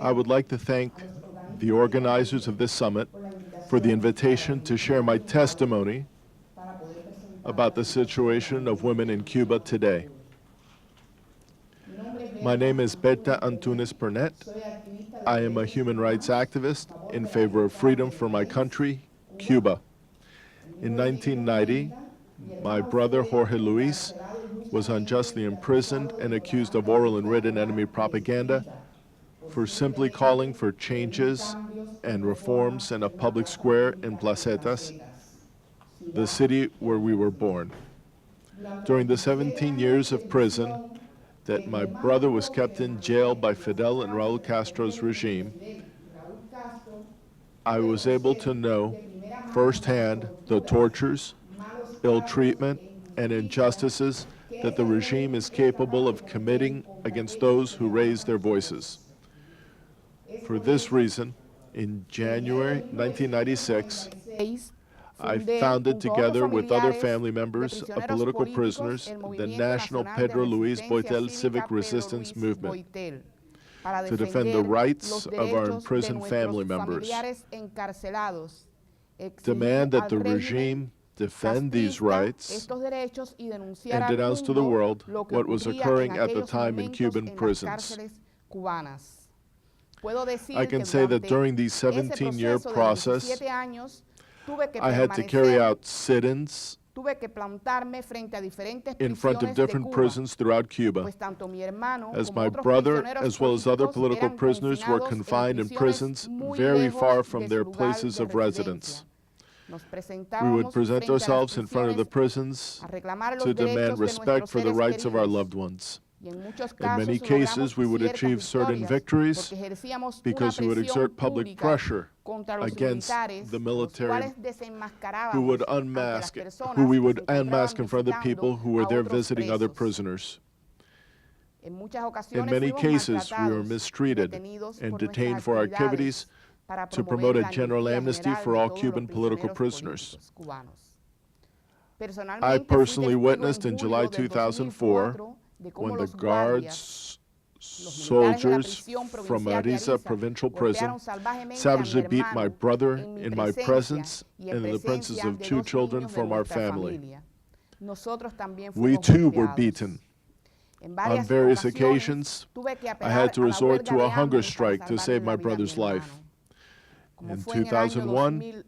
I would like to thank the organizers of this summit for the invitation to share my testimony about the situation of women in Cuba today. My name is Berta Antunez. I am a human rights activist in favor of freedom for my country, Cuba. In 1990, my brother Jorge Luis was unjustly imprisoned and accused of oral and written enemy propaganda for simply calling for changes and reforms in a public square in Placetas, the city where we were born. During the 17 years of prison that my brother was kept in jail by Fidel and Raul Castro's regime, I was able to know firsthand the tortures, ill treatment, and injustices that the regime is capable of committing against those who raise their voices. For this reason, in January 1996, I founded, together with other family members of political prisoners, the National Pedro Luis Boitel Civic Resistance Movement to defend the rights of our imprisoned family members, demand that the regime defend these rights, and denounce to the world what was occurring at the time in Cuban prisons. I can say that during the 17-year process, I had to carry out sit-ins in front of different prisons throughout Cuba, as my brother, as well as other political prisoners, were confined in prisons very far from their places of residence. We would present ourselves in front of the prisons to demand respect for the rights of our loved ones. In many cases, we would achieve certain victories because we would exert public pressure against the military who we would unmask in front of the people who were there visiting other prisoners. In many cases, we were mistreated and detained for activities to promote a general amnesty for all Cuban political prisoners. I personally witnessed in July 2004 when the guards, soldiers from Ariza Provincial Prison savagely beat my brother in my presence and in the presence of two children from our family. We too were beaten. On various occasions, I had to resort to a hunger strike to save my brother's life. In 2001,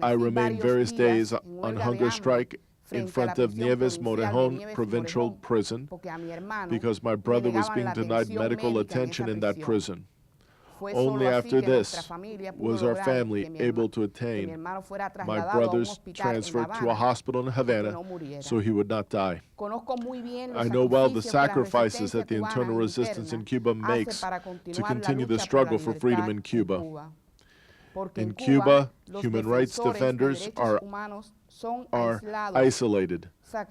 I remained various days on hunger strike in front of Nieves Morejon Provincial Prison because my brother was being denied medical attention in that prison. Only after this was our family able to attain my brother's transfer to a hospital in Havana so he would not die. I know well the sacrifices that the internal resistance in Cuba makes to continue the struggle for freedom in Cuba. In Cuba, human rights defenders are isolated,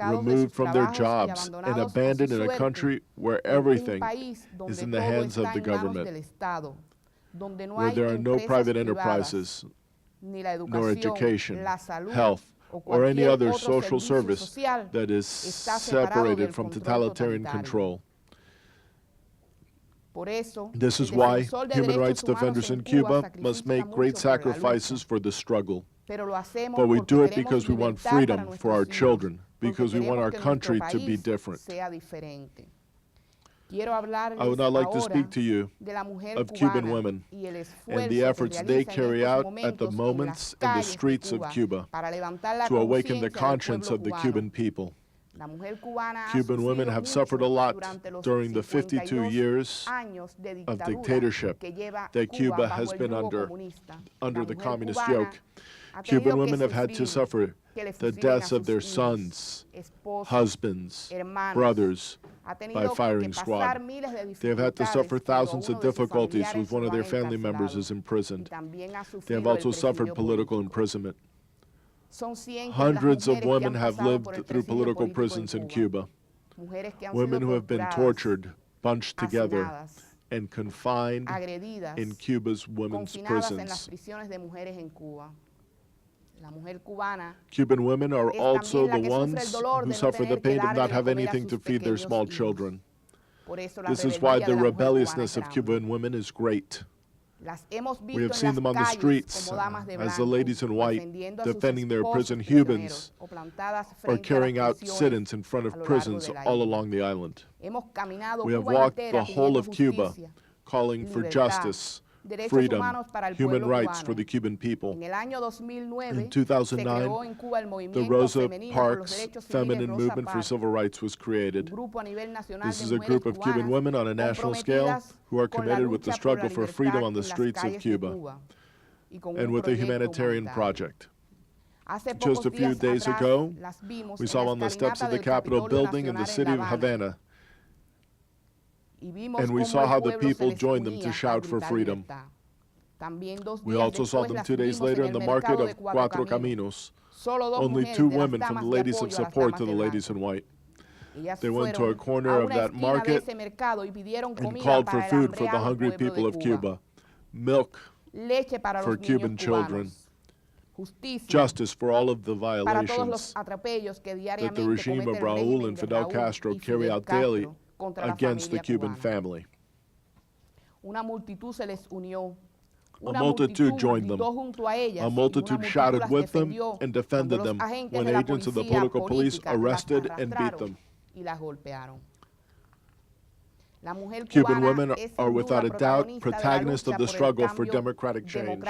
removed from their jobs, and abandoned in a country where everything is in the hands of the government, where there are no private enterprises, nor education, health, or any other social service that is separated from totalitarian control. This is why human rights defenders in Cuba must make great sacrifices for the struggle. But we do it because we want freedom for our children, because we want our country to be different. I would now like to speak to you of Cuban women and the efforts they carry out at the moments in the streets of Cuba to awaken the conscience of the Cuban people. Cuban women have suffered a lot during the 52 years of dictatorship that Cuba has been under the communist yoke. Cuban women have had to suffer the deaths of their sons, husbands, brothers by firing squad. They have had to suffer thousands of difficulties with one of their family members is imprisoned. They have also suffered political imprisonment. Hundreds of women have lived through political prisons in Cuba. Women who have been tortured, bunched together, and confined in Cuba's women's prisons. Cuban women are also the ones who suffer the pain of not having anything to feed their small children. This is why the rebelliousness of Cuban women is great. We have seen them on the streets as the ladies in white, defending their prison Cubans or carrying out sit-ins in front of prisons all along the island. We have walked the whole of Cuba, calling for justice, freedom, human rights for the Cuban people. In 2009, the Rosa Parks Feminine Movement for Civil Rights was created. This is a group of Cuban women on a national scale who are committed with the struggle for freedom on the streets of Cuba and with a humanitarian project. Just a few days ago, we saw on the steps of the Capitol building in the city of Havana, and we saw how the people joined them to shout for freedom. We also saw them 2 days later in the market of Cuatro Caminos. Only 2 women from the Ladies of Support to the Ladies in White. They went to a corner of that market and called for food for the hungry people of Cuba, milk for Cuban children, justice for all of the violations that the regime of Raúl and Fidel Castro carry out daily against the Cuban family. A multitude joined them. A multitude shouted with them and defended them when agents of the political police arrested and beat them. Cuban women are without a doubt protagonists of the struggle for democratic change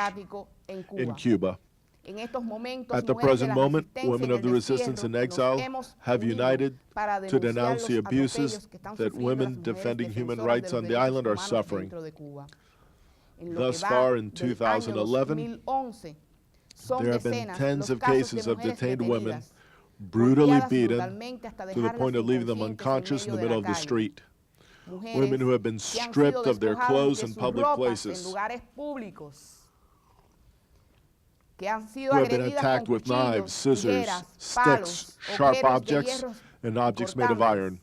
in Cuba. At the present moment, women of the resistance in exile have united to denounce the abuses that women defending human rights on the island are suffering. Thus far in 2011, there have been tens of cases of detained women brutally beaten to the point of leaving them unconscious in the middle of the street. Women who have been stripped of their clothes in public places, who have been attacked with knives, scissors, sticks, sharp objects, and objects made of iron.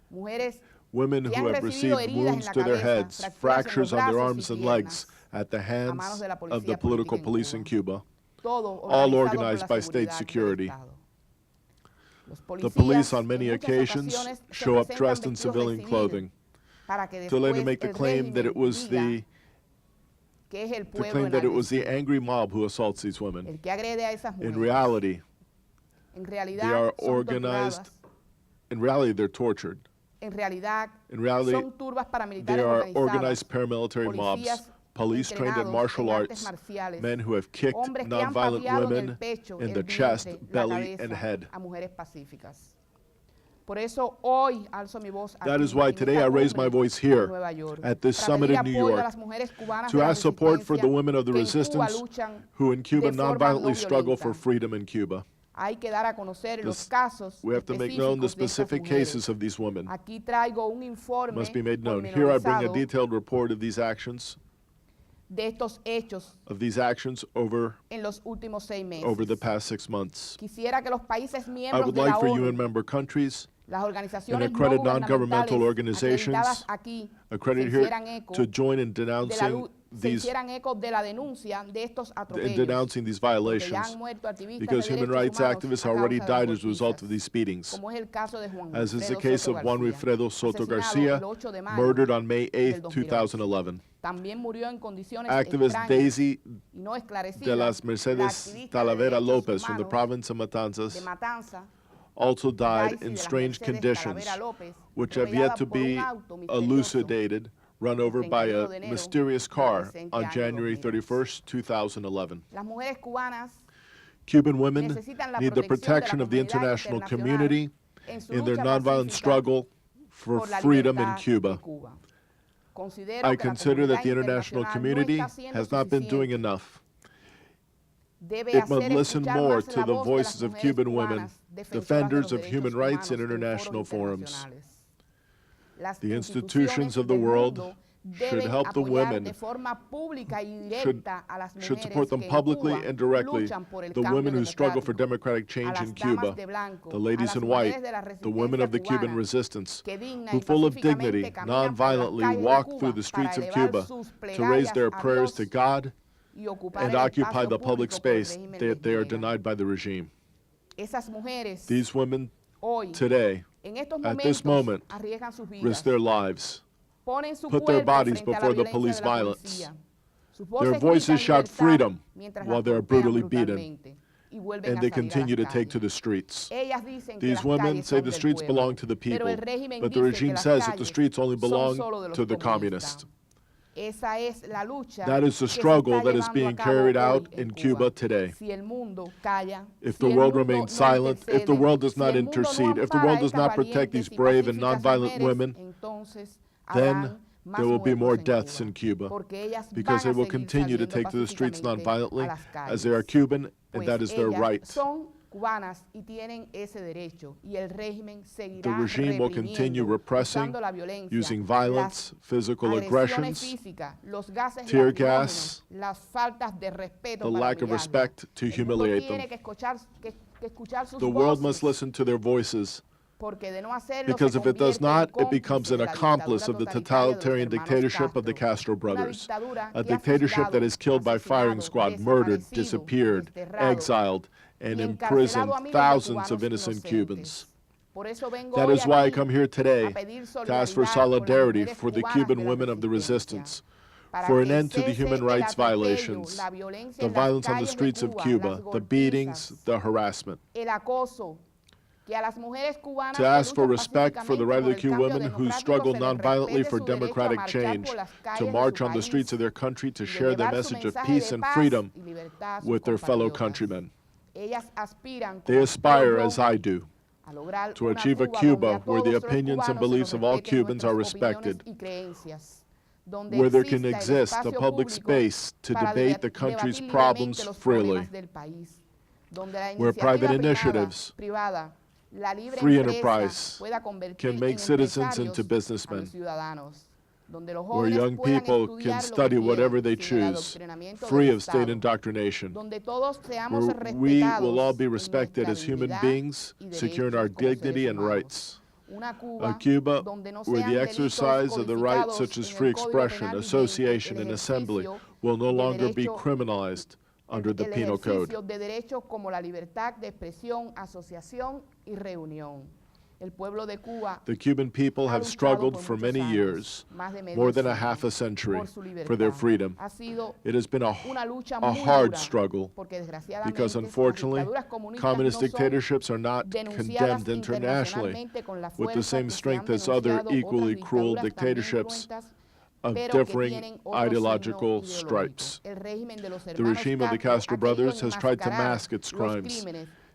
Women who have received wounds to their heads, fractures on their arms and legs at the hands of the political police in Cuba, all organized by state security. The police on many occasions show up dressed in civilian clothing to later make the claim that it was the angry mob who assaults these women. In reality, they are organized. In reality, they're tortured. In reality, they are organized paramilitary mobs, police trained in martial arts, men who have kicked nonviolent women in the chest, belly, and head. That is why today I raise my voice here at this summit in New York to ask support for the women of the resistance who in Cuba nonviolently struggle for freedom in Cuba. We have to make known the specific cases of these women. Must be made known. Here I bring a detailed report of these actions. Over the past 6 months. I would like for UN member countries and accredited non-governmental organizations accredited here to join in denouncing these violations, because human rights activists already died as a result of these beatings, as is the case of Juan Wilfredo Soto Garcia, murdered on May 8, 2011. Activist Daisy de las Mercedes Talavera Lopez from the province of Matanzas also died in strange conditions, which have yet to be elucidated, run over by a mysterious car on January 31st, 2011. Cuban women need the protection of the international community in their nonviolent struggle for freedom in Cuba. I consider that the international community has not been doing enough. It must listen more to the voices of Cuban women, defenders of human rights in international forums. The institutions of the world should help the women, should support them publicly and directly, the women who struggle for democratic change in Cuba, the ladies in white, the women of the Cuban resistance, who full of dignity, non-violently walk through the streets of Cuba to raise their prayers to God and occupy the public space that they are denied by the regime. These women today at this moment, risk their lives, put their bodies before the police violence. Their voices shout freedom while they are brutally beaten, and they continue to take to the streets. These women say the streets belong to the people, but the regime says that the streets only belong to the communists. That is the struggle that is being carried out in Cuba today. If the world remains silent, if the world does not intercede, if the world does not protect these brave and nonviolent women, then there will be more deaths in Cuba, because they will continue to take to the streets nonviolently, as they are Cuban, and that is their right. The regime will continue repressing, using violence, physical aggressions, tear gas, the lack of respect to humiliate them. The world must listen to their voices, because if it does not, it becomes an accomplice of the totalitarian dictatorship of the Castro brothers, a dictatorship that has killed by firing squad, murdered, disappeared, exiled, and imprisoned thousands of innocent Cubans. That is why I come here today to ask for solidarity for the Cuban women of the resistance, for an end to the human rights violations, the violence on the streets of Cuba, the beatings, the harassment. To ask for respect for the right of the Cuban women who struggle nonviolently for democratic change, to march on the streets of their country to share their message of peace and freedom with their fellow countrymen. They aspire, as I do, to achieve a Cuba where the opinions and beliefs of all Cubans are respected, where there can exist a public space to debate the country's problems freely, where private initiatives, free enterprise, can make citizens into businessmen, where young people can study whatever they choose, free of state indoctrination, where we will all be respected as human beings, securing our dignity and rights. A Cuba where the exercise of the rights such as free expression, association, and assembly will no longer be criminalized under the Penal Code. The Cuban people have struggled for many years, more than a half a century, for their freedom. It has been a hard struggle, because unfortunately, communist dictatorships are not condemned internationally with the same strength as other equally cruel dictatorships of differing ideological stripes. The regime of the Castro brothers has tried to mask its crimes.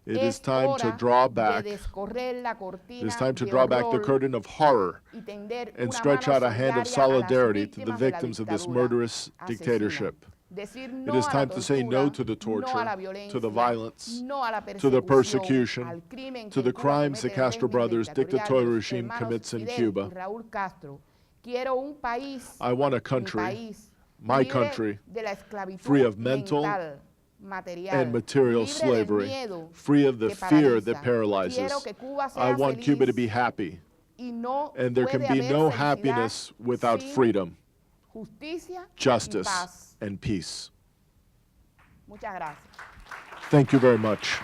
It is time to draw back. It is time to draw back the curtain of horror and stretch out a hand of solidarity to the victims of this murderous dictatorship. It is time to say no to the torture, to the violence, to the persecution, to the crimes the Castro brothers' dictatorial regime commits in Cuba. I want a country, my country, free of mental and material slavery, free of the fear that paralyzes. I want Cuba to be happy, and there can be no happiness without freedom, justice, and peace. Thank you very much.